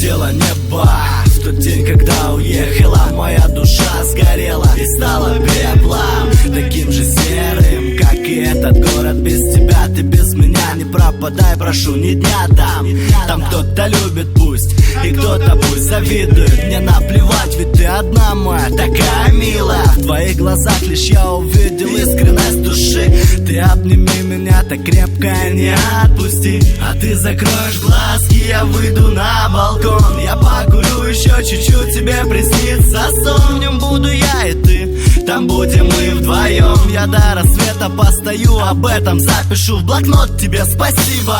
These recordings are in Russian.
видела небо в тот день, когда уехала. Моя душа сгорела и стала пеплом, таким же серым, как и этот город. Без тебя, ты без меня, не пропадай, прошу, ни дня там. Там кто-то любит, пусть, и кто-то пусть завидует. Мне наплевать, ведь ты одна моя, такая милая. В твоих глазах лишь я увидел искренность души. Ты обними меня так крепко, не отпусти. А ты закроешь глазки, я выйду на балкон. Я покурю еще чуть-чуть, тебе приснится сон. В нем буду я и ты, там будем мы вдвоем. Я до рассвета постою, об этом запишу в блокнот. Тебе спасибо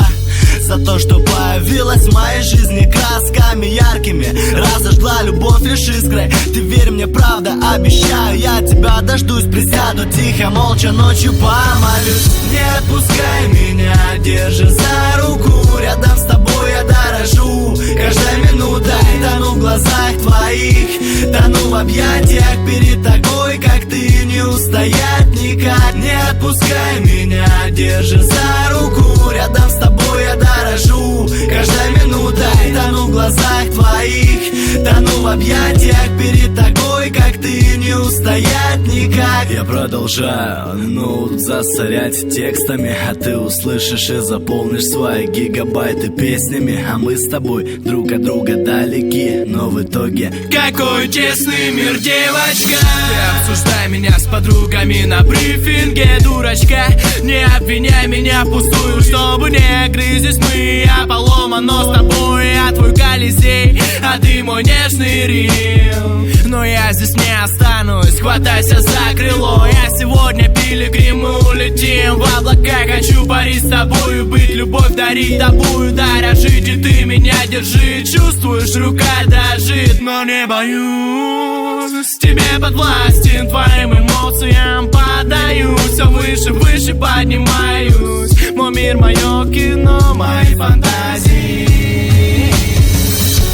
за то, что появилась в моей жизни красками яркими. Разожгла любовь лишь искрой. Ты верь мне, правда, обещаю, я тебя дождусь. Присяду тихо, молча, ночью помолюсь. Не отпускай меня, держи за руку. Рядом с тобой я дорожу каждой минутой. Тону в глазах твоих, тону в объятиях перед тобой, как ты, не устоять никак. Не отпускай меня, держи за руку. Рядом с тобой я дорожу каждой минутой. Тону в глазах твоих, тону в объятиях перед тобой, как ты, не устоять никак. Я продолжаю ноут засорять текстами, а ты услышишь и заполнишь свои гигабайты песнями. А мы с тобой друг от друга далеки, но в итоге какой честный мир, девочка. Ты обсуждай меня с подругами на брифинге, дурочка. Не обвиняй меня впустую, чтобы не грызись мы. Я поломан, но с тобой я твой Колизей, а ты мой нежный Рим. Но я здесь не останусь, хватайся за крыло. Я сегодня пилигрим, мы улетим в облака. Хочу парить с тобою, быть, любовь дарить тобою. Даря жить, и ты меня держи. Чувствуешь, рука дрожит, но не боюсь. Тебе подвластен, твоим эмоциям поддаюсь. Все выше, выше поднимаюсь. Мой мир, мое кино, мои фантазии.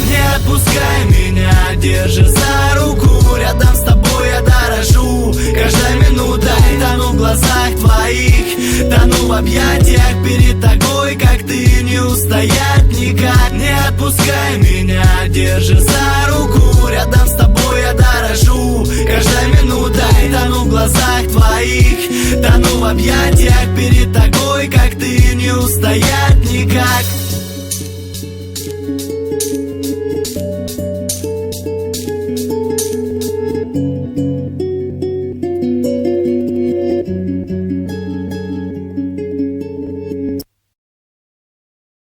не отпускай меня, держи за руку. Рядом с тобой я дорожу каждой минутой. Тону в глазах твоих, тону в объятиях перед тобой, как ты, не устоять никак. Не отпускай меня, держи за руку. Рядом с тобой я дорожу каждой минутой. Тону в глазах твоих, тону в объятиях перед тобой, как ты, не устоять никак.